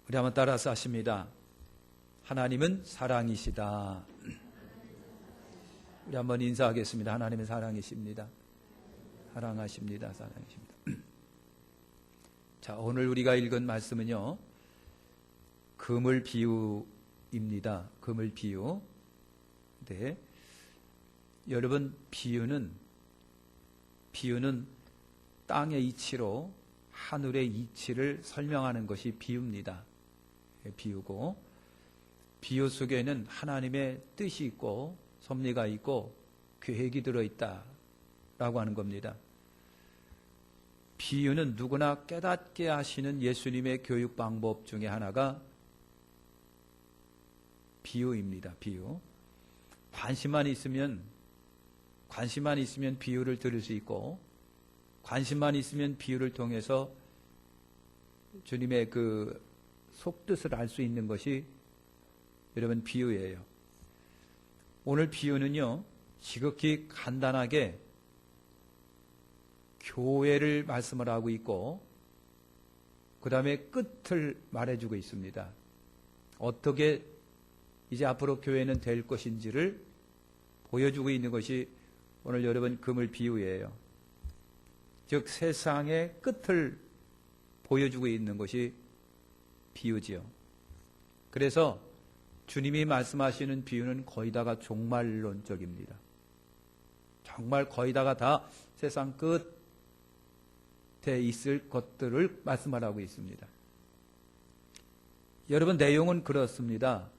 우리 한번 따라서 하십니다. 하나님은 사랑이시다. 우리 한번 인사하겠습니다. 하나님은 사랑이십니다. 사랑하십니다. 사랑이십니다. 자, 오늘 우리가 읽은 말씀은요, 그물 비유입니다. 그물 비유. 네. 여러분, 비유는 땅의 이치로 하늘의 이치를 설명하는 것이 비유입니다. 비유고, 비유 속에는 하나님의 뜻이 있고 섭리가 있고 계획이 들어있다라고 하는 겁니다. 비유는 누구나 깨닫게 하시는 예수님의 교육 방법 중에 하나가 비유입니다. 비유. 관심만 있으면 비유를 들을 수 있고, 관심만 있으면 비유를 통해서 주님의 그 속뜻을 알 수 있는 것이 여러분 비유예요. 오늘 비유는요, 지극히 간단하게 교회를 말씀을 하고 있고, 그 다음에 끝을 말해주고 있습니다. 어떻게 이제 앞으로 교회는 될 것인지를 보여주고 있는 것이 오늘 여러분 그물 비유예요. 즉 세상의 끝을 보여주고 있는 것이 비유지요. 그래서 주님이 말씀하시는 비유는 거의 다가 종말론적입니다. 정말 거의 다가 다 세상 끝에 있을 것들을 말씀하라고 있습니다. 여러분, 내용은 그렇습니다.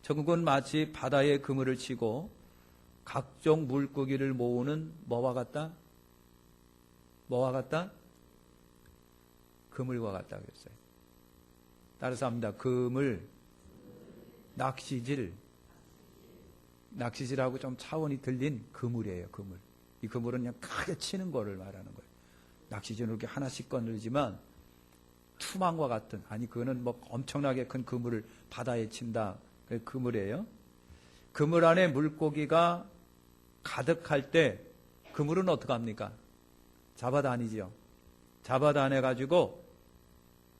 천국은 마치 바다에 그물을 치고 각종 물고기를 모으는 뭐와 같다? 뭐와 같다? 그물과 같다 그랬어요. 따라서 합니다. 그물, 낚시질하고 좀 차원이 들린 그물이에요. 그물. 이 그물은 그냥 크게 치는 거를 말하는 거예요. 낚시질은 이렇게 하나씩 건들지만 투망과 같은, 아니 그거는 뭐 엄청나게 큰 그물을 바다에 친다. 그 그물이에요. 그물 안에 물고기가 가득할 때 그물은 어떻게 합니까? 잡아다니죠. 잡아다녀가지고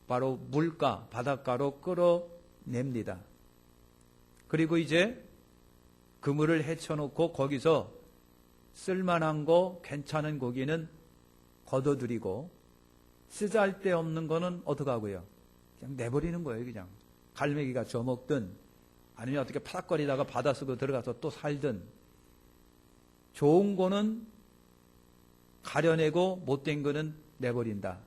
바로 물가, 바닷가로 끌어냅니다. 그리고 이제 그물을 헤쳐놓고 거기서 쓸만한 거, 괜찮은 고기는 걷어들이고, 쓰잘데없는 거는 어떻게 하고요? 그냥 내버리는 거예요. 그냥 갈매기가 져먹든 아니면 어떻게 파닥거리다가 바닷속으로 들어가서 또 살든, 좋은 거는 가려내고 못된 거는 내버린다.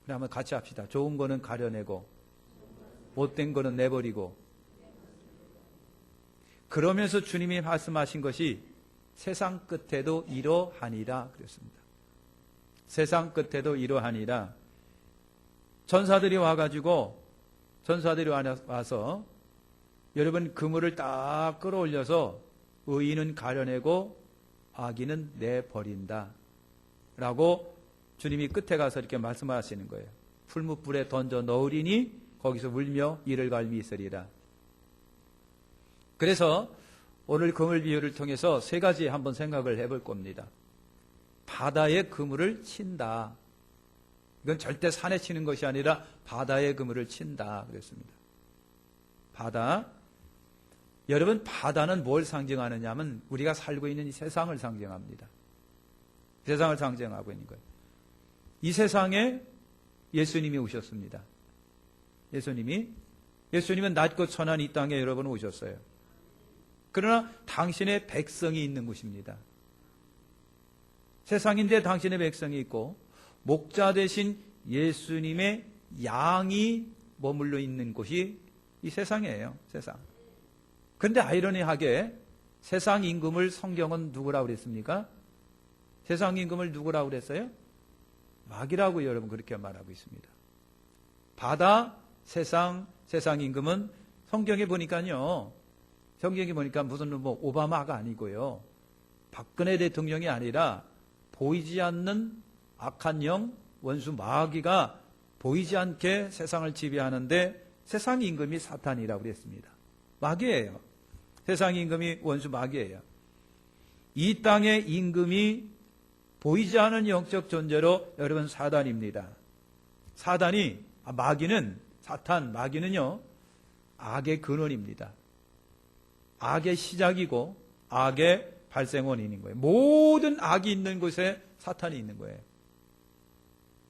그래, 한번 같이 합시다. 좋은 거는 가려내고 못된 거는 내버리고. 그러면서 주님이 말씀하신 것이 세상 끝에도 이러하니라 그랬습니다. 세상 끝에도 이러하니라. 전사들이 와서 여러분 그물을 딱 끌어올려서 의인은 가려내고 악인은 내버린다 라고 주님이 끝에 가서 이렇게 말씀하시는 거예요. 풀무불에 던져 넣으리니 거기서 울며 이를 갈미 있으리라. 그래서 오늘 그물 비유를 통해서 세 가지 한번 생각을 해볼 겁니다. 바다에 그물을 친다. 이건 절대 산에 치는 것이 아니라 바다에 그물을 친다 그랬습니다. 바다. 여러분, 바다는 뭘 상징하느냐 하면 우리가 살고 있는 이 세상을 상징합니다. 세상을 상징하고 있는 거예요. 이 세상에 예수님이 오셨습니다. 예수님은 낮고 천한 이 땅에 여러분 오셨어요. 그러나 당신의 백성이 있는 곳입니다. 세상인데 당신의 백성이 있고, 목자 대신 예수님의 양이 머물러 있는 곳이 이 세상이에요. 세상. 그런데 아이러니하게 세상 임금을 성경은 누구라고 그랬습니까? 세상 임금을 누구라고 그랬어요? 마귀라고 여러분 그렇게 말하고 있습니다. 바다, 세상 임금은 성경에 보니까 무슨 뭐 오바마가 아니고요. 박근혜 대통령이 아니라 보이지 않는 악한 영, 원수 마귀가 보이지 않게 세상을 지배하는데 세상 임금이 사탄이라고 그랬습니다. 마귀예요. 세상 임금이 원수 마귀예요. 이 땅의 임금이 보이지 않는 영적 존재로 여러분 사단입니다. 사단이 마귀는, 사탄, 마귀는요, 악의 근원입니다. 악의 시작이고 악의 발생 원인인 거예요. 모든 악이 있는 곳에 사탄이 있는 거예요.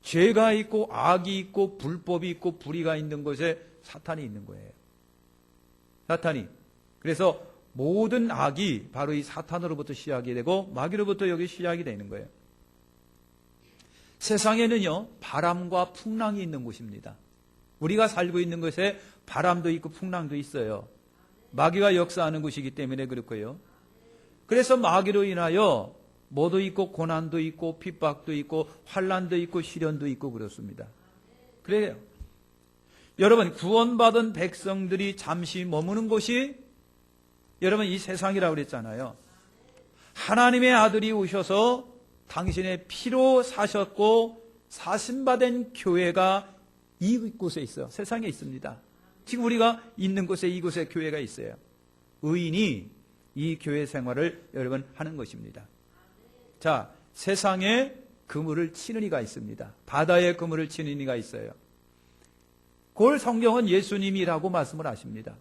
죄가 있고 악이 있고 불법이 있고 불의가 있는 곳에 사탄이 있는 거예요. 사탄이. 그래서 모든 악이 바로 이 사탄으로부터 시작이 되고 마귀로부터 여기 시작이 되는 거예요. 세상에는요, 바람과 풍랑이 있는 곳입니다. 우리가 살고 있는 곳에 바람도 있고 풍랑도 있어요. 마귀가 역사하는 곳이기 때문에 그렇고요. 그래서 마귀로 인하여 뭐도 있고 고난도 있고 핍박도 있고 환난도 있고 시련도 있고 그렇습니다. 그래요. 여러분, 구원받은 백성들이 잠시 머무는 곳이 여러분 이 세상이라고 그랬잖아요. 하나님의 아들이 오셔서 당신의 피로 사셨고 사신받은 교회가 이곳에 있어요. 세상에 있습니다. 지금 우리가 있는 곳에 이곳에 교회가 있어요. 의인이 이 교회 생활을 여러분 하는 것입니다. 자, 세상에 그물을 치는 이가 있습니다. 바다에 그물을 치는 이가 있어요. 그걸 성경은 예수님이라고 말씀을 하십니다.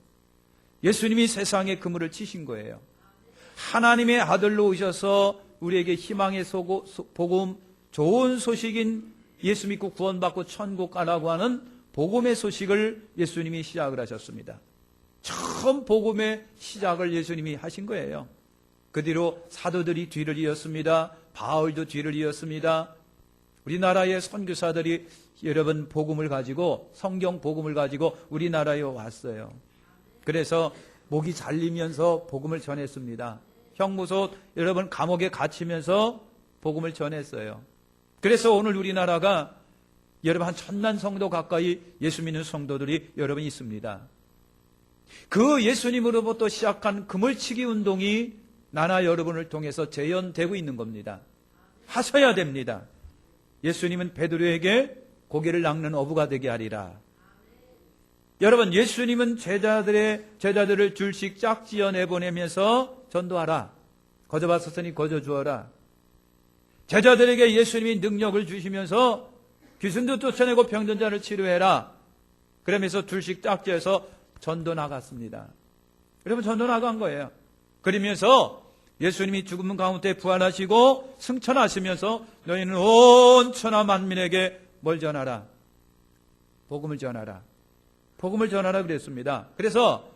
예수님이 세상에 그물을 치신 거예요. 하나님의 아들로 오셔서 우리에게 희망의 복음, 좋은 소식인 예수 믿고 구원받고 천국 가라고 하는 복음의 소식을 예수님이 시작을 하셨습니다. 처음 복음의 시작을 예수님이 하신 거예요. 그 뒤로 사도들이 뒤를 이었습니다. 바울도 뒤를 이었습니다. 우리나라의 선교사들이 여러분 복음을 가지고, 성경 복음을 가지고 우리나라에 왔어요. 그래서 목이 잘리면서 복음을 전했습니다. 형무소 여러분 감옥에 갇히면서 복음을 전했어요. 그래서 오늘 우리나라가 여러분 한 1000만 성도 가까이 예수 믿는 성도들이 여러분 있습니다. 그 예수님으로부터 시작한 그물치기 운동이 나나 여러분을 통해서 재현되고 있는 겁니다. 하셔야 됩니다. 예수님은 베드로에게 고개를 낚는 어부가 되게 하리라. 여러분, 예수님은 제자들을 줄씩 짝지어 내보내면서 전도하라. 거저받았으니 거저 주어라. 제자들에게 예수님이 능력을 주시면서 귀신도 쫓아내고 병든 자를 치료해라. 그러면서 둘씩 짝지어서 전도 나갔습니다. 여러분, 전도 나간 거예요. 그러면서 예수님이 죽음 가운데 부활하시고 승천하시면서 너희는 온 천하 만민에게 뭘 전하라? 복음을 전하라. 복음을 전하라 그랬습니다. 그래서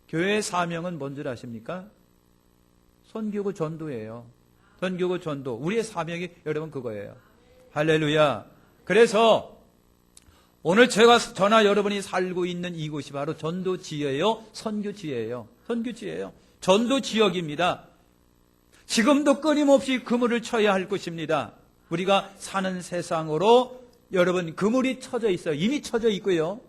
교회의 사명은 뭔지 아십니까? 선교고 전도예요. 선교고 전도. 우리의 사명이 여러분 그거예요. 할렐루야. 그래서 오늘 저나 여러분이 살고 있는 이곳이 바로 전도지예요? 선교지예요? 선교지예요. 전도지역입니다. 지금도 끊임없이 그물을 쳐야 할 것입니다. 우리가 사는 세상으로 여러분 그물이 쳐져 있어요. 이미 쳐져 있고요.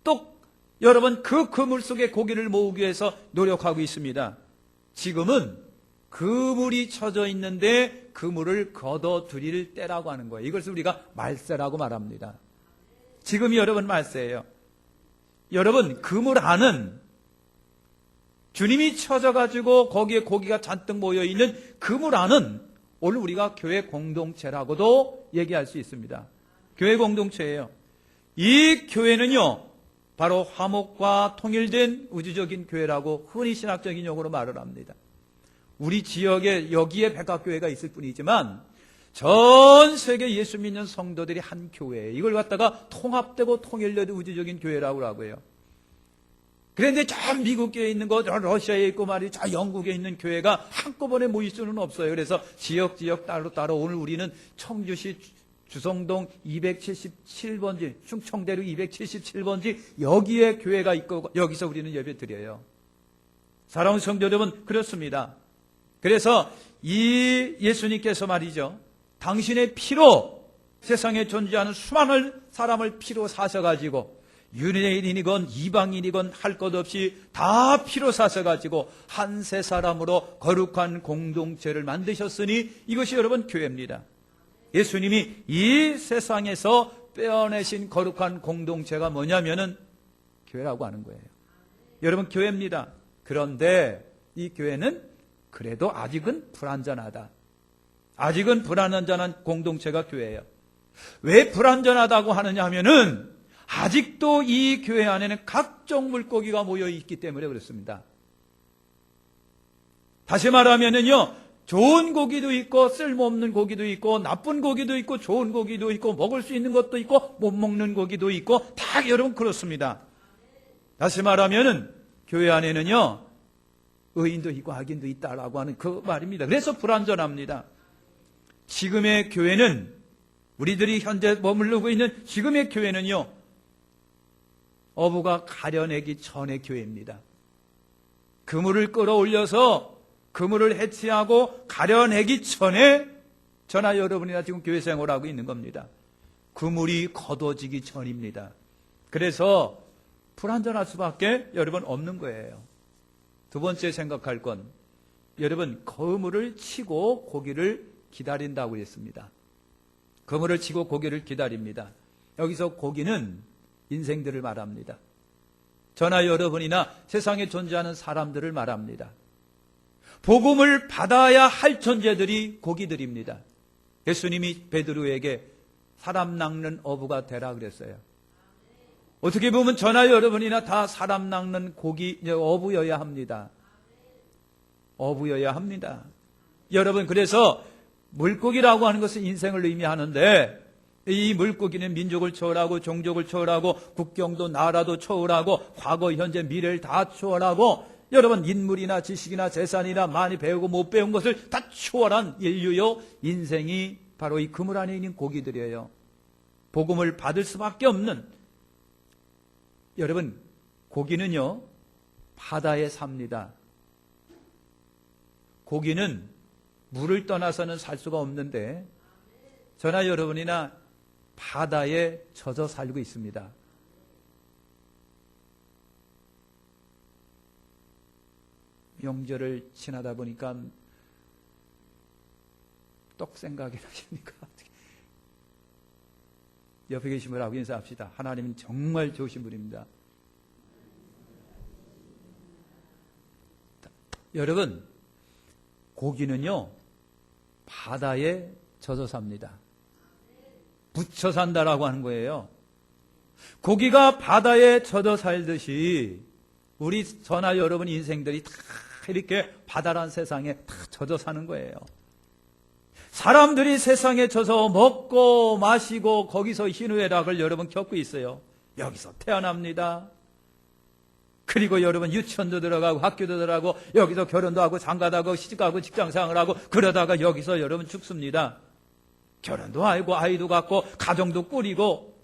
또 여러분 그 그물 속에 고기를 모으기 위해서 노력하고 있습니다. 지금은 그물이 쳐져 있는데 그물을 걷어들일 때라고 하는 거예요. 이것을 우리가 말세라고 말합니다. 지금이 여러분 말세예요. 여러분 그물 안은 주님이 쳐져가지고 거기에 고기가 잔뜩 모여있는 그물 안은 오늘 우리가 교회 공동체라고도 얘기할 수 있습니다. 교회 공동체예요. 이 교회는요 바로 화목과 통일된 우주적인 교회라고 흔히 신학적인 용어로 말을 합니다. 우리 지역에 여기에 백악교회가 있을 뿐이지만 전 세계 예수 믿는 성도들이 한 교회예요. 이걸 갖다가 통합되고 통일된 우주적인 교회라고 하고요. 그런데 저 미국에 있는 거, 러시아에 있고 말이죠. 저 영국에 있는 교회가 한꺼번에 모일 수는 없어요. 그래서 지역 따로 오늘 우리는 청주시 주성동 277번지, 충청대로 277번지 여기에 교회가 있고 여기서 우리는 예배 드려요. 사랑하는 성도 여러분, 그렇습니다. 그래서 이 예수님께서 말이죠. 당신의 피로 세상에 존재하는 수많은 사람을 피로 사셔가지고 유대인이건 이방인이건 할 것 없이 다 피로 사셔가지고 한 세 사람으로 거룩한 공동체를 만드셨으니 이것이 여러분 교회입니다. 예수님이 이 세상에서 빼어내신 거룩한 공동체가 뭐냐면은 교회라고 하는 거예요. 여러분 교회입니다. 그런데 이 교회는 그래도 아직은 불완전하다. 아직은 불완전한 공동체가 교회예요. 왜 불완전하다고 하느냐 하면은 아직도 이 교회 안에는 각종 물고기가 모여 있기 때문에 그렇습니다. 다시 말하면은요, 좋은 고기도 있고 쓸모없는 고기도 있고 나쁜 고기도 있고 좋은 고기도 있고 먹을 수 있는 것도 있고 못 먹는 고기도 있고 다 여러분 그렇습니다. 다시 말하면은 교회 안에는요, 의인도 있고 악인도 있다라고 하는 그 말입니다. 그래서 불완전합니다. 지금의 교회는, 우리들이 현재 머무르고 있는 지금의 교회는요, 어부가 가려내기 전의 교회입니다. 그물을 끌어올려서 그물을 해치하고 가려내기 전에 저나 여러분이나 지금 교회 생활하고 있는 겁니다. 그물이 거둬지기 전입니다. 그래서 불완전할 수밖에 여러분 없는 거예요. 두 번째 생각할 건, 여러분 그물을 치고 고기를 기다린다고 했습니다. 그물을 치고 고기를 기다립니다. 여기서 고기는 인생들을 말합니다. 저나 여러분이나 세상에 존재하는 사람들을 말합니다. 복음을 받아야 할 존재들이 고기들입니다. 예수님이 베드로에게 사람 낚는 어부가 되라 그랬어요. 어떻게 보면 저나 여러분이나 다 사람 낚는 어부여야 합니다. 어부여야 합니다. 여러분, 그래서 물고기라고 하는 것은 인생을 의미하는데, 이 물고기는 민족을 초월하고 종족을 초월하고 국경도 나라도 초월하고 과거 현재 미래를 다 초월하고, 여러분 인물이나 지식이나 재산이나 많이 배우고 못 배운 것을 다 초월한 인류요 인생이 바로 이 그물 안에 있는 고기들이에요. 복음을 받을 수밖에 없는, 여러분 고기는요 바다에 삽니다. 고기는 물을 떠나서는 살 수가 없는데 저나 여러분이나 바다에 젖어 살고 있습니다. 명절을 지나다 보니까 떡 생각이 나십니까? 옆에 계신 분하고 인사합시다. 하나님은 정말 좋으신 분입니다. 여러분, 고기는요 바다에 젖어 삽니다. 묻혀 산다라고 하는 거예요. 고기가 바다에 젖어 살듯이 우리 저나 여러분 인생들이 다 이렇게 바다란 세상에 다 젖어 사는 거예요. 사람들이 세상에 젖어 먹고 마시고 거기서 희노애락을 여러분 겪고 있어요. 여기서 태어납니다. 그리고 여러분 유치원도 들어가고 학교도 들어가고 여기서 결혼도 하고 장가도 하고 시집가고 직장생활을 하고 그러다가 여기서 여러분 죽습니다. 결혼도 하고 아이도 갖고 가정도 꾸리고,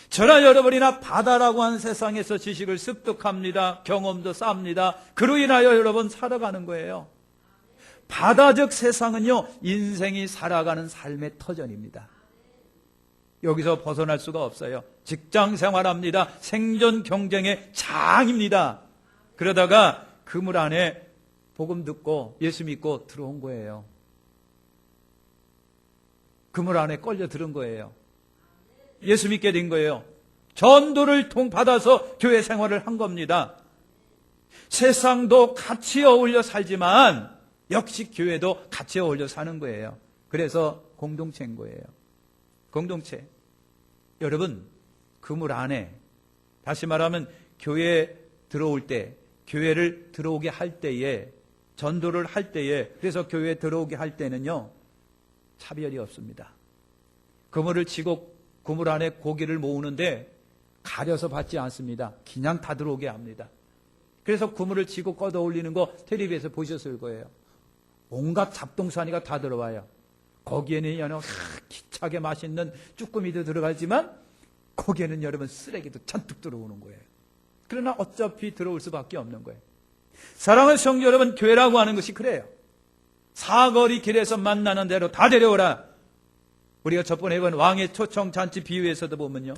저나 여러분이나 바다라고 하는 세상에서 지식을 습득합니다. 경험도 쌓습니다. 그로 인하여 여러분 살아가는 거예요. 바다적 세상은요 인생이 살아가는 삶의 터전입니다. 여기서 벗어날 수가 없어요. 직장 생활합니다. 생존 경쟁의 장입니다. 그러다가 그물 안에 복음 듣고 예수 믿고 들어온 거예요. 그물 안에 걸려 들은 거예요. 예수 믿게 된 거예요. 전도를 받아서 교회 생활을 한 겁니다. 세상도 같이 어울려 살지만 역시 교회도 같이 어울려 사는 거예요. 그래서 공동체인 거예요. 공동체. 여러분, 그물 안에, 다시 말하면 교회에 들어올 때, 교회를 들어오게 할 때에, 전도를 할 때에, 그래서 교회에 들어오게 할 때는요 차별이 없습니다. 그물을 치고 그물 안에 고기를 모으는데 가려서 받지 않습니다. 그냥 다 들어오게 합니다. 그래서 그물을 치고 걷어 올리는 거 텔레비에서 보셨을 거예요. 온갖 잡동사니가 다 들어와요. 거기에는 여러 기차게 맛있는 쭈꾸미도 들어가지만 거기에는 여러분 쓰레기도 잔뜩 들어오는 거예요. 그러나 어차피 들어올 수밖에 없는 거예요. 사랑하는 성도 여러분, 교회라고 하는 것이 그래요. 사거리 길에서 만나는 대로 다 데려오라. 우리가 저번에 본 왕의 초청 잔치 비유에서도 보면요,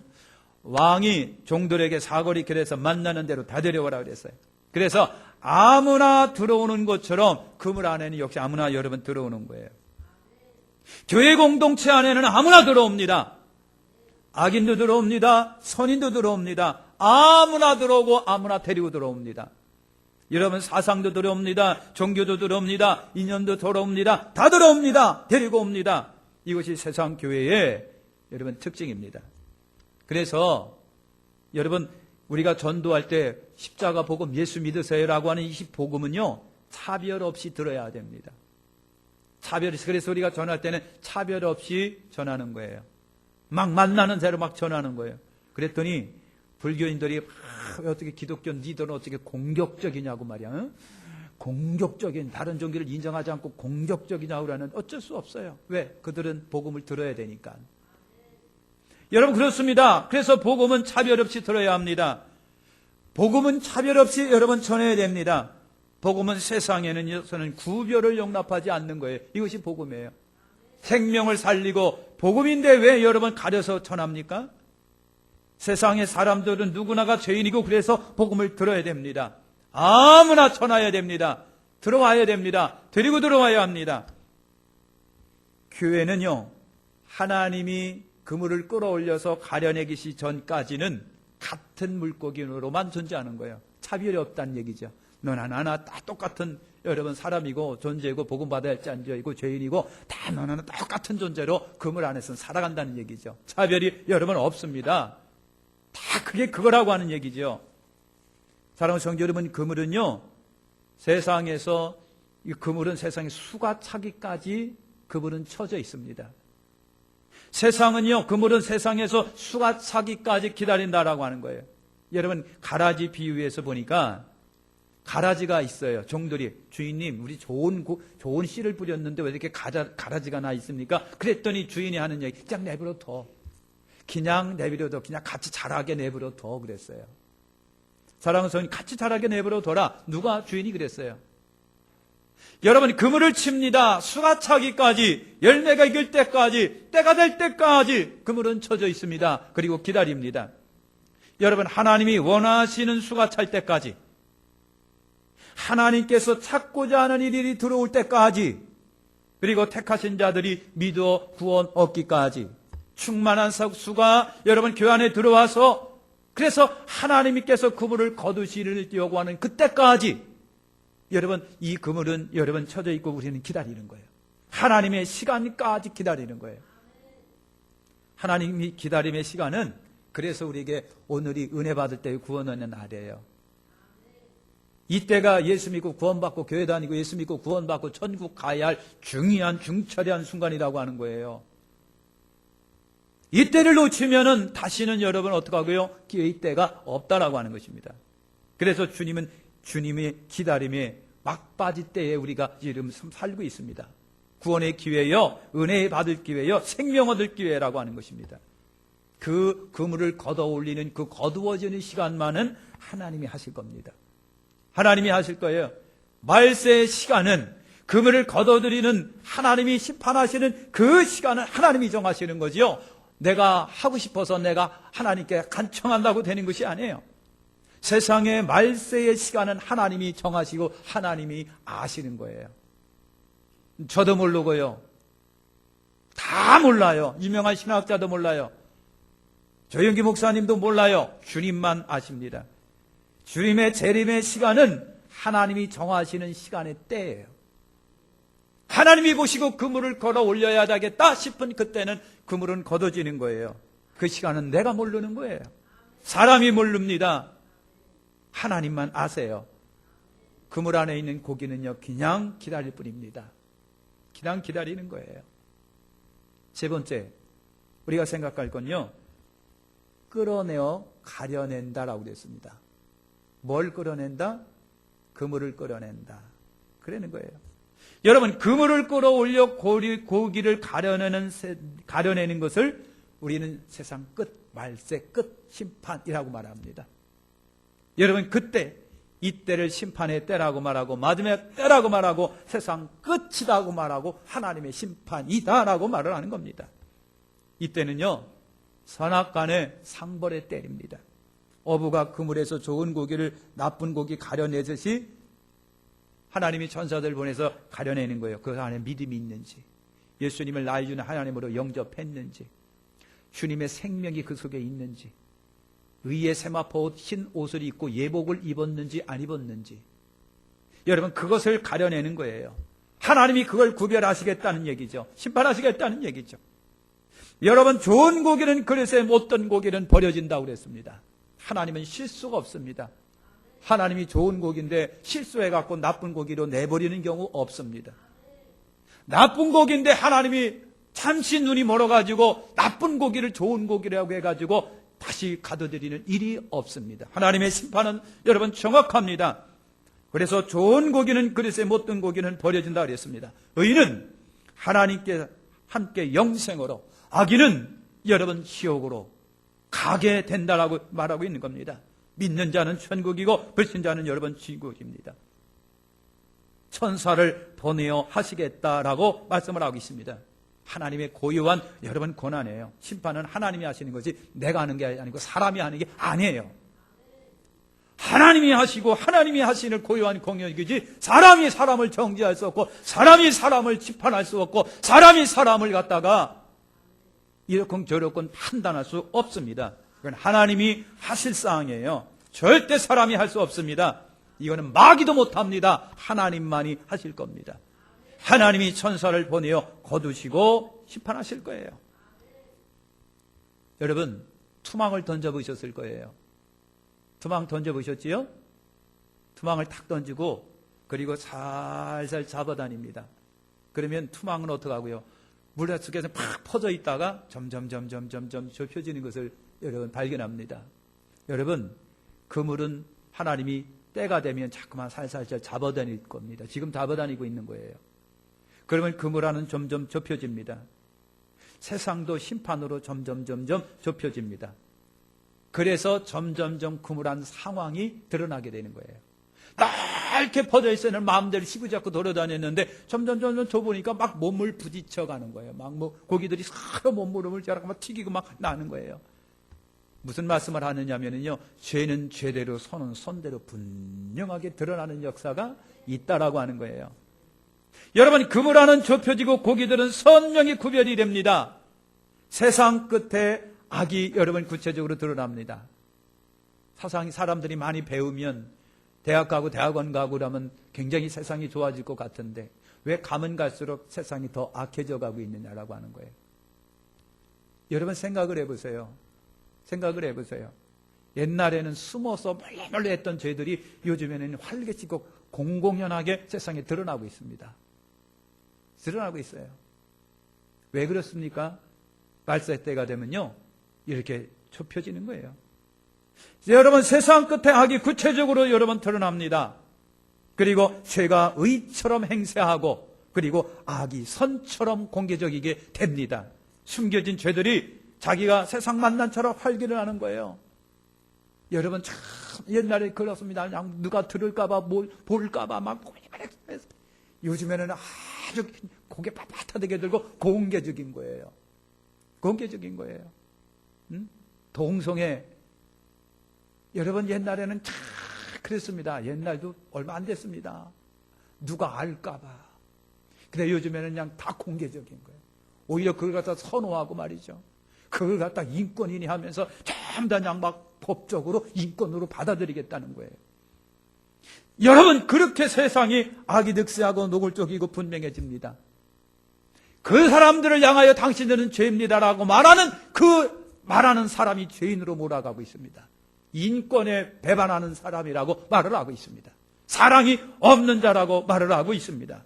왕이 종들에게 사거리 길에서 만나는 대로 다 데려오라 그랬어요. 그래서 아무나 들어오는 것처럼 그물 안에는 역시 아무나 여러분 들어오는 거예요. 교회 공동체 안에는 아무나 들어옵니다. 악인도 들어옵니다. 선인도 들어옵니다. 아무나 들어오고 아무나 데리고 들어옵니다. 여러분 사상도 들어옵니다. 종교도 들어옵니다. 인연도 들어옵니다. 다 들어옵니다. 데리고 옵니다. 이것이 세상 교회의 여러분 특징입니다. 그래서 여러분, 우리가 전도할 때 십자가 복음 예수 믿으세요라고 하는 이 복음은요, 차별 없이 들어야 됩니다. 그래서 우리가 전할 때는 차별 없이 전하는 거예요. 막 만나는 대로 막 전하는 거예요. 그랬더니 불교인들이 어떻게 기독교 니들은 어떻게 공격적이냐고 말이야. 응? 공격적인, 다른 종교를 인정하지 않고 공격적이냐고 그러는, 어쩔 수 없어요. 왜? 그들은 복음을 들어야 되니까. 여러분, 그렇습니다. 그래서 복음은 차별 없이 들어야 합니다. 복음은 차별 없이 여러분 전해야 됩니다. 복음은 세상에는 구별을 용납하지 않는 거예요. 이것이 복음이에요. 생명을 살리고 복음인데 왜 여러분 가려서 전합니까? 세상의 사람들은 누구나가 죄인이고 그래서 복음을 들어야 됩니다. 아무나 전해야 됩니다. 들어와야 됩니다. 데리고 들어와야 합니다. 교회는요, 하나님이 그물을 끌어올려서 가려내기시 전까지는 같은 물고기로만 존재하는 거예요. 차별이 없다는 얘기죠. 너나 나나 다 똑같은 여러분 사람이고 존재이고 복음받아야 할 자이고 죄인이고 다 너나 똑같은 존재로 그물 안에서 살아간다는 얘기죠. 차별이 여러분 없습니다. 다 그게 그거라고 하는 얘기죠. 사랑하는 성도 여러분, 그물은요, 세상에서, 이 그물은 세상에 수가 차기까지 그물은 쳐져 있습니다. 세상은요, 그물은 세상에서 수가 차기까지 기다린다라고 하는 거예요. 여러분, 가라지 비유에서 보니까 가라지가 있어요. 종들이, 주인님, 우리 좋은 씨를 뿌렸는데 왜 이렇게 가라지가 나 있습니까? 그랬더니 주인이 하는 얘기, 그냥 내버려둬. 그냥 내버려둬. 그냥 같이 자라게 내버려둬. 그랬어요. 사랑하는 성도님, 같이 자라게 내버려둬라. 누가? 주인이 그랬어요. 여러분, 그물을 칩니다. 수가 차기까지, 열매가 익을 때까지, 때가 될 때까지 그물은 쳐져 있습니다. 그리고 기다립니다. 여러분, 하나님이 원하시는 수가 찰 때까지, 하나님께서 찾고자 하는 일이 들어올 때까지, 그리고 택하신 자들이 믿어 구원 얻기까지 충만한 수가 여러분 교회 안에 들어와서, 그래서 하나님께서 그물을 거두시를 요구하는 그때까지 여러분, 이 그물은 여러분 쳐져 있고 우리는 기다리는 거예요. 하나님의 시간까지 기다리는 거예요. 하나님이 기다림의 시간은, 그래서 우리에게 오늘이 은혜 받을 때의 구원 얻는 날이에요. 이때가 예수 믿고 구원받고 교회 다니고 예수 믿고 구원받고 천국 가야 할 중요한 중차대한 순간이라고 하는 거예요. 이때를 놓치면은 다시는 여러분 어떡하고요? 기회의 때가 없다라고 하는 것입니다. 그래서 주님은 주님의 기다림에 막바지 때에 우리가 지금 살고 있습니다. 구원의 기회요, 은혜 받을 기회요, 생명 얻을 기회라고 하는 것입니다. 그 그물을 걷어 올리는 그 거두어지는 시간만은 하나님이 하실 겁니다. 하나님이 하실 거예요. 말세의 시간은, 그물을 걷어들이는 하나님이 심판하시는 그 시간은 하나님이 정하시는 거지요. 내가 하고 싶어서 내가 하나님께 간청한다고 되는 것이 아니에요. 세상의 말세의 시간은 하나님이 정하시고 하나님이 아시는 거예요. 저도 모르고요. 다 몰라요. 유명한 신학자도 몰라요. 조영기 목사님도 몰라요. 주님만 아십니다. 주님의 재림의 시간은 하나님이 정하시는 시간의 때예요. 하나님이 보시고 그물을 걸어 올려야 되겠다 싶은 그때는 그물은 걷어지는 거예요. 그 시간은 내가 모르는 거예요. 사람이 모릅니다. 하나님만 아세요. 그물 안에 있는 고기는요, 그냥 기다릴 뿐입니다. 그냥 기다리는 거예요. 세 번째, 우리가 생각할 건요, 끌어내어 가려낸다라고 되었습니다. 뭘 끌어낸다? 그물을 끌어낸다. 그러는 거예요. 여러분, 그물을 끌어올려 고기를 가려내는 것을 우리는 세상 끝, 말세 끝, 심판이라고 말합니다. 여러분, 그때, 이때를 심판의 때라고 말하고 마지막의 때라고 말하고 세상 끝이라고 말하고 하나님의 심판이다라고 말을 하는 겁니다. 이때는요, 선악간의 상벌의 때입니다. 어부가 그물에서 좋은 고기를 나쁜 고기 가려내듯이 하나님이 천사들 보내서 가려내는 거예요. 그 안에 믿음이 있는지, 예수님을 나의 주는 하나님으로 영접했는지, 주님의 생명이 그 속에 있는지, 의의 세마포 흰 옷을 입고 예복을 입었는지 안 입었는지, 여러분 그것을 가려내는 거예요. 하나님이 그걸 구별하시겠다는 얘기죠. 심판하시겠다는 얘기죠. 여러분, 좋은 고기는 그릇에 못된 고기는 버려진다고 그랬습니다. 하나님은 실수가 없습니다. 하나님이 좋은 고기인데 실수해갖고 나쁜 고기로 내버리는 경우 없습니다. 나쁜 고기인데 하나님이 잠시 눈이 멀어가지고 나쁜 고기를 좋은 고기라고 해가지고 다시 가둬들이는 일이 없습니다. 하나님의 심판은 여러분 정확합니다. 그래서 좋은 고기는 그릇에 못된 고기는 버려진다 그랬습니다. 의인은 하나님께 함께 영생으로, 악인은 여러분 지옥으로 가게 된다라고 말하고 있는 겁니다. 믿는 자는 천국이고 불신자는 여러분 지옥입니다. 천사를 보내어 하시겠다라고 말씀을 하고 있습니다. 하나님의 고유한 여러분 권한이에요. 심판은 하나님이 하시는 거지 내가 하는 게 아니고 사람이 하는 게 아니에요. 하나님이 하시고 하나님이 하시는 고유한 공역이지 사람이 사람을 정죄할 수 없고 사람이 사람을 심판할 수 없고 사람이 사람을 갖다가 이렇건 저렇건 판단할 수 없습니다. 이건 하나님이 하실 사항이에요. 절대 사람이 할 수 없습니다. 이거는 마귀도 못합니다. 하나님만이 하실 겁니다. 하나님이 천사를 보내어 거두시고 심판하실 거예요. 여러분, 투망을 던져보셨을 거예요. 투망 던져보셨지요? 투망을 탁 던지고 그리고 살살 잡아다닙니다. 그러면 투망은 어떻게 하고요? 물 속에서 팍 퍼져 있다가 점점 좁혀지는 것을 여러분 발견합니다. 여러분, 그물은 하나님이 때가 되면 자꾸만 살살 잡아다닐 겁니다. 지금 잡아다니고 있는 거예요. 그러면 그물 안은 점점 좁혀집니다. 세상도 심판으로 점점 좁혀집니다. 그래서 점점 그물 안 상황이 드러나게 되는 거예요. 넓게 퍼져 있어는 마음대로 시구잡고 돌아다녔는데 점점 좁으니까 막 몸을 부딪혀 가는 거예요. 막 고기들이 서로 몸무름을 자라고 막 튀기고 막 나는 거예요. 무슨 말씀을 하느냐면요, 죄는 죄대로 선은 선대로 분명하게 드러나는 역사가 있다라고 하는 거예요. 여러분, 그물 안은 좁혀지고 고기들은 선명히 구별이 됩니다. 세상 끝에 악이 여러분 구체적으로 드러납니다. 사람들이 많이 배우면 대학 가고 대학원 가고 그러면 굉장히 세상이 좋아질 것 같은데 왜 가면 갈수록 세상이 더 악해져 가고 있느냐라고 하는 거예요. 여러분 생각을 해보세요. 옛날에는 숨어서 몰래 했던 죄들이 요즘에는 활개치고 공공연하게 세상에 드러나고 있습니다. 드러나고 있어요. 왜 그렇습니까? 말세 때가 되면요, 이렇게 좁혀지는 거예요. 여러분, 세상 끝에 악이 구체적으로 여러분 드러납니다. 그리고 죄가 의처럼 행세하고 그리고 악이 선처럼 공개적이게 됩니다. 숨겨진 죄들이 자기가 세상 만난처럼 활기를 하는 거예요. 여러분, 참 옛날에 그렇습니다. 그냥 누가 들을까봐 볼까봐 막 고민했어요. 요즘에는 아주 고개 빳빳하게 들고 공개적인 거예요. 동성애. 여러분, 옛날에는 참 그랬습니다. 옛날도 얼마 안 됐습니다. 누가 알까봐. 근데 요즘에는 그냥 다 공개적인 거예요. 오히려 그걸 갖다 선호하고 말이죠. 그걸 갖다 인권이니 하면서 전부 다 그냥 막 법적으로 인권으로 받아들이겠다는 거예요. 여러분, 그렇게 세상이 악이 득세하고 노골적이고 분명해집니다. 그 사람들을 향하여 당신들은 죄입니다라고 말하는 사람이 죄인으로 몰아가고 있습니다. 인권에 배반하는 사람이라고 말을 하고 있습니다. 사랑이 없는 자라고 말을 하고 있습니다.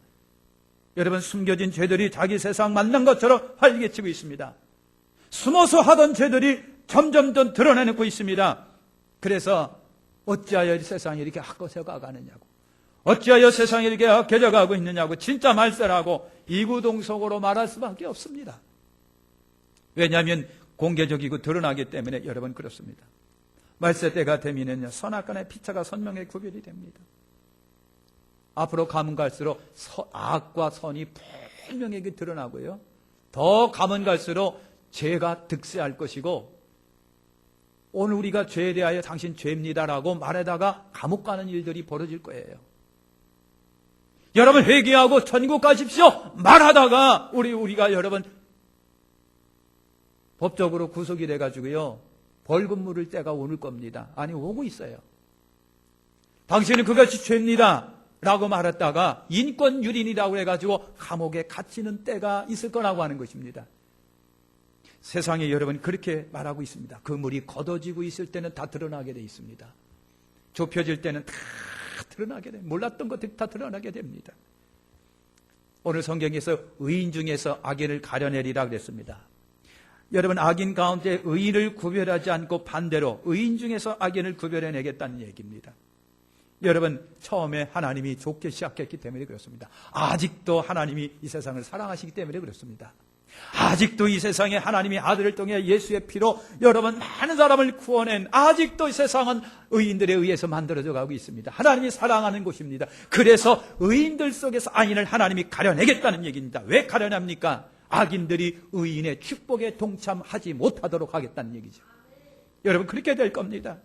여러분, 숨겨진 죄들이 자기 세상 만난 것처럼 활개치고 있습니다. 숨어서 하던 죄들이 점점 드러내놓고 있습니다. 그래서 어찌하여 세상이 이렇게 헛것져 가느냐고, 어찌하여 세상이 이렇게 헛겨져 가고 있느냐고 진짜 말세라고 이구동성으로 말할 수밖에 없습니다. 왜냐하면 공개적이고 드러나기 때문에 여러분 그렇습니다. 말세 때가 되면은요, 선악간의 피차가 선명하게 구별이 됩니다. 앞으로 가면 갈수록 악과 선이 분명하게 드러나고요, 더 가면 갈수록 죄가 득세할 것이고, 오늘 우리가 죄에 대하여 당신 죄입니다라고 말하다가 감옥 가는 일들이 벌어질 거예요. 여러분, 회개하고 천국 가십시오 말하다가 우리가 여러분 법적으로 구속이 돼가지고요, 벌금 물을 때가 오는 겁니다. 아니, 오고 있어요. 당신은 그것이 죄입니다 라고 말했다가 인권유린이라고 해가지고 감옥에 갇히는 때가 있을 거라고 하는 것입니다. 세상에 여러분 그렇게 말하고 있습니다. 그물이 걷어지고 있을 때는 다 드러나게 되어 있습니다. 좁혀질 때는 다 드러나게 됩니다. 몰랐던 것들이 다 드러나게 됩니다. 오늘 성경에서 의인 중에서 악인을 가려내리라 그랬습니다. 여러분, 악인 가운데 의인을 구별하지 않고 반대로 의인 중에서 악인을 구별해내겠다는 얘기입니다. 여러분, 처음에 하나님이 좋게 시작했기 때문에 그렇습니다. 아직도 하나님이 이 세상을 사랑하시기 때문에 그렇습니다. 아직도 이 세상에 하나님이 아들을 통해 예수의 피로 여러분 많은 사람을 구원한, 아직도 이 세상은 의인들에 의해서 만들어져 가고 있습니다. 하나님이 사랑하는 곳입니다. 그래서 의인들 속에서 악인을 하나님이 가려내겠다는 얘기입니다. 왜 가려냅니까? 악인들이 의인의 축복에 동참하지 못하도록 하겠다는 얘기죠. 여러분, 그렇게 될 겁니다.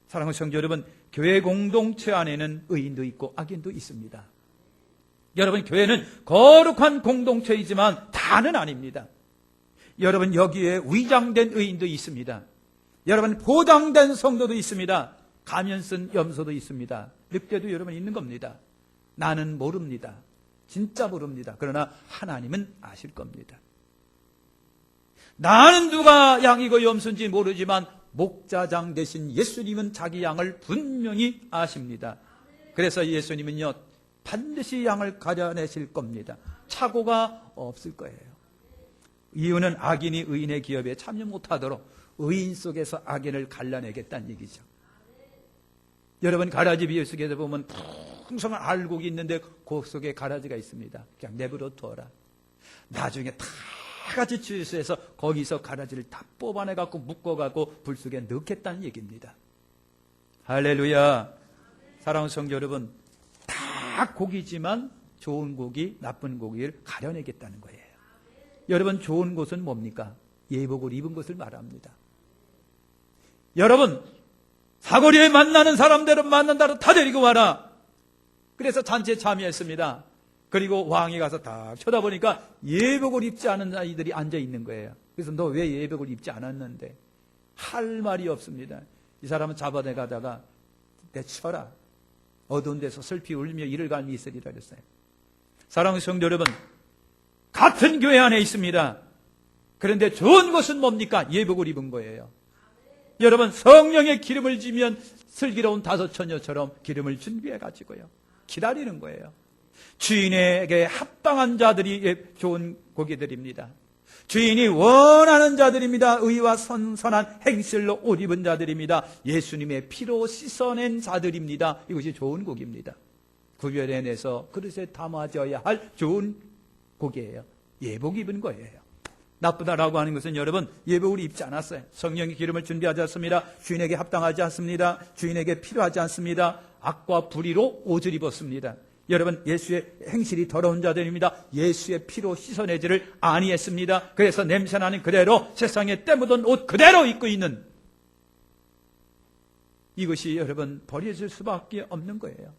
사랑하는 성도 여러분, 교회 공동체 안에는 의인도 있고 악인도 있습니다. 여러분, 교회는 거룩한 공동체이지만 다는 아닙니다. 여러분, 여기에 위장된 의인도 있습니다. 여러분, 보장된 성도도 있습니다. 가면 쓴 염소도 있습니다. 늑대도 여러분 있는 겁니다. 나는 모릅니다. 진짜 모릅니다. 그러나 하나님은 아실 겁니다. 나는 누가 양이고 염소인지 모르지만 목자장 되신 예수님은 자기 양을 분명히 아십니다. 그래서 예수님은요, 반드시 양을 가려내실 겁니다. 착오가 없을 거예요. 이유는 악인이 의인의 기업에 참여 못하도록 의인 속에서 악인을 갈라내겠다는 얘기죠. 여러분, 가라지 비유 속에서 보면 풍성한 알곡이 있는데 그 속에 가라지가 있습니다. 그냥 내버려 두어라. 나중에 다 같이 취수해서 거기서 가라지를 다 뽑아내갖고 묶어갖고 불 속에 넣겠다는 얘기입니다. 할렐루야. 사랑하는 성도 여러분, 다 고기지만 좋은 고기, 나쁜 고기를 가려내겠다는 거예요. 여러분, 좋은 것은 뭡니까? 예복을 입은 것을 말합니다. 여러분, 사거리에 만나는 사람들은 만난다로 다 데리고 와라. 그래서 잔치에 참여했습니다. 그리고 왕이 가서 딱 쳐다보니까 예복을 입지 않은 아이들이 앉아 있는 거예요. 그래서 너 왜 예복을 입지 않았는데? 할 말이 없습니다. 이 사람은 잡아내 가다가 내쳐라. 어두운 데서 슬피 울며 이를 갈미 있으리라 그랬어요. 사랑하는 성도 여러분, 같은 교회 안에 있습니다. 그런데 좋은 것은 뭡니까? 예복을 입은 거예요. 여러분, 성령의 기름을 지면 슬기로운 다섯 처녀처럼 기름을 준비해 가지고요, 기다리는 거예요. 주인에게 합당한 자들이 좋은 고기들입니다. 주인이 원하는 자들입니다. 의와 선선한 행실로 옷 입은 자들입니다. 예수님의 피로 씻어낸 자들입니다. 이것이 좋은 고기입니다. 구별해내서 그릇에 담아져야 할 좋은 고기예요. 예복 입은 거예요. 나쁘다라고 하는 것은 여러분, 예복을 입지 않았어요. 성령의 기름을 준비하지 않습니다. 주인에게 합당하지 않습니다. 주인에게 필요하지 않습니다. 악과 불의로 옷을 입었습니다. 여러분, 예수의 행실이 더러운 자들입니다. 예수의 피로 씻어내지를 아니했습니다. 그래서 냄새나는 그대로 세상에 때 묻은 옷 그대로 입고 있는, 이것이 여러분 버려질 수밖에 없는 거예요.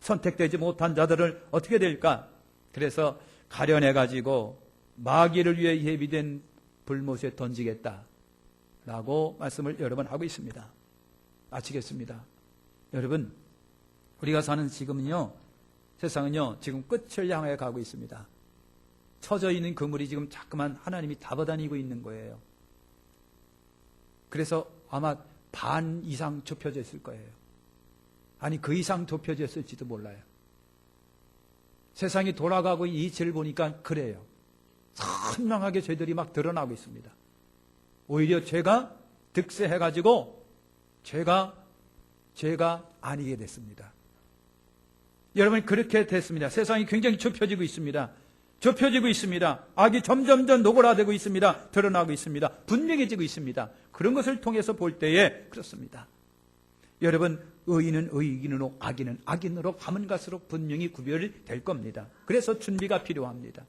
선택되지 못한 자들을 어떻게 될까? 그래서 가려내가지고 마귀를 위해 예비된 불못에 던지겠다라고 말씀을 여러 번 하고 있습니다. 마치겠습니다. 여러분, 우리가 사는 지금은요, 세상은요, 지금 끝을 향해 가고 있습니다. 처져 있는 그물이 지금 자꾸만 하나님이 잡아다니고 있는 거예요. 그래서 아마 반 이상 좁혀져 있을 거예요. 아니, 그 이상 좁혀져 있을지도 몰라요. 세상이 돌아가고 이 이치를 보니까 그래요. 선명하게 죄들이 막 드러나고 있습니다. 오히려 죄가 득세해가지고 죄가 아니게 됐습니다. 여러분, 그렇게 됐습니다. 세상이 굉장히 좁혀지고 있습니다. 좁혀지고 있습니다. 악이 점점점 노골화되고 있습니다. 드러나고 있습니다. 분명해지고 있습니다. 그런 것을 통해서 볼 때에 그렇습니다. 여러분, 의인은 의인으로, 악인은 악인으로 가면 갈수록 분명히 구별이 될 겁니다. 그래서 준비가 필요합니다.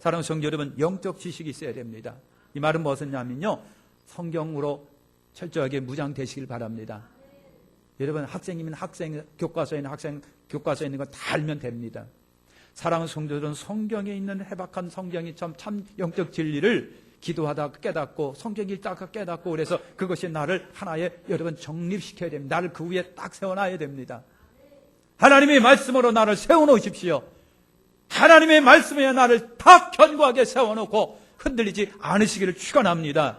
사랑하는 성도 여러분, 영적 지식이 있어야 됩니다. 이 말은 무엇이냐면요, 성경으로 철저하게 무장되시길 바랍니다. 여러분, 학생이면 학생, 교과서에 있는 학생, 교과서에 있는 거 다 알면 됩니다. 사랑하는 성도들은 성경에 있는 해박한 성경이 참 영적 진리를 기도하다 깨닫고, 성경 읽다가 깨닫고, 그래서 그것이 나를 하나의 여러분 정립시켜야 됩니다. 나를 그 위에 딱 세워놔야 됩니다. 하나님의 말씀으로 나를 세워놓으십시오. 하나님의 말씀에 나를 딱 견고하게 세워놓고 흔들리지 않으시기를 축원합니다.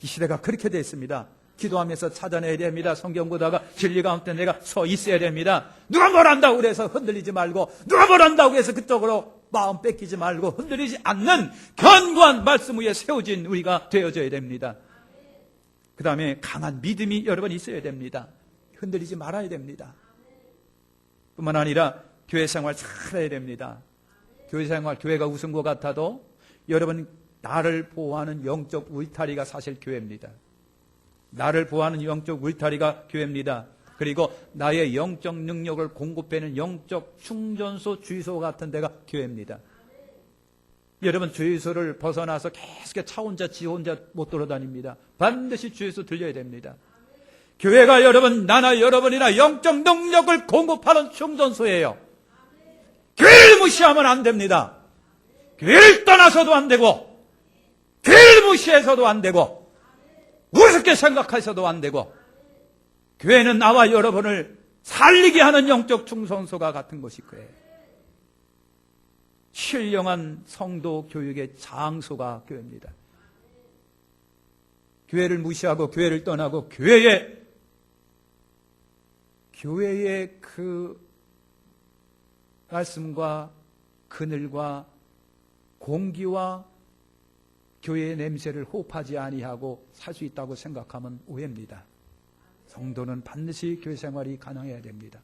이 시대가 그렇게 됐습니다. 기도하면서 찾아내야 됩니다. 성경 보다가 진리 가운데 내가 서 있어야 됩니다. 누가 뭘 한다고 그래서 흔들리지 말고, 누가 뭘 한다고 해서 그쪽으로 마음 뺏기지 말고, 흔들리지 않는 견고한 말씀 위에 세워진 우리가 되어져야 됩니다. 그 다음에 강한 믿음이 여러분 있어야 됩니다. 흔들리지 말아야 됩니다. 뿐만 아니라 교회 생활 잘해야 됩니다. 교회 생활, 교회가 웃은 것 같아도 여러분 나를 보호하는 영적 울타리가 사실 교회입니다. 나를 보호하는 영적 울타리가 교회입니다. 그리고 나의 영적 능력을 공급하는 영적 충전소, 주유소 같은 데가 교회입니다. 여러분 주유소를 벗어나서 계속 차 혼자 지 혼자 못 돌아다닙니다. 반드시 주유소 들려야 됩니다. 교회가 여러분, 나나 여러분이나 영적 능력을 공급하는 충전소예요. 교회를 무시하면 안 됩니다. 교회를 떠나서도 안 되고, 교회를 무시해서도 안 되고, 우습게 생각해서도 안 되고, 교회는 나와 여러분을 살리게 하는 영적 충전소가 같은 것이 거예요. 신령한 성도 교육의 장소가 교회입니다. 교회를 무시하고 교회를 떠나고 교회의 그 말씀과 그늘과 공기와 교회의 냄새를 호흡하지 아니하고 살 수 있다고 생각하면 오해입니다. 성도는 반드시 교회 생활이 가능해야 됩니다.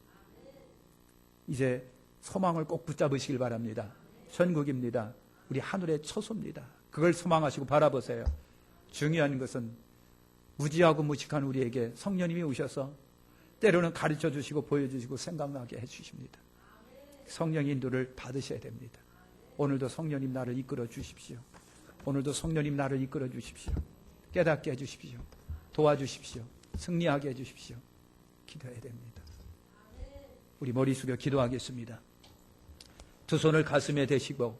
이제 소망을 꼭 붙잡으시길 바랍니다. 천국입니다. 우리 하늘의 처소입니다. 그걸 소망하시고 바라보세요. 중요한 것은 무지하고 무식한 우리에게 성령님이 오셔서 때로는 가르쳐 주시고 보여주시고 생각나게 해주십니다. 성령 인도를 받으셔야 됩니다. 오늘도 성령님 나를 이끌어 주십시오. 오늘도 성령님 나를 이끌어 주십시오. 깨닫게 해주십시오. 도와주십시오. 승리하게 해주십시오. 기도해야 됩니다. 우리 머리 숙여 기도하겠습니다. 두 손을 가슴에 대시고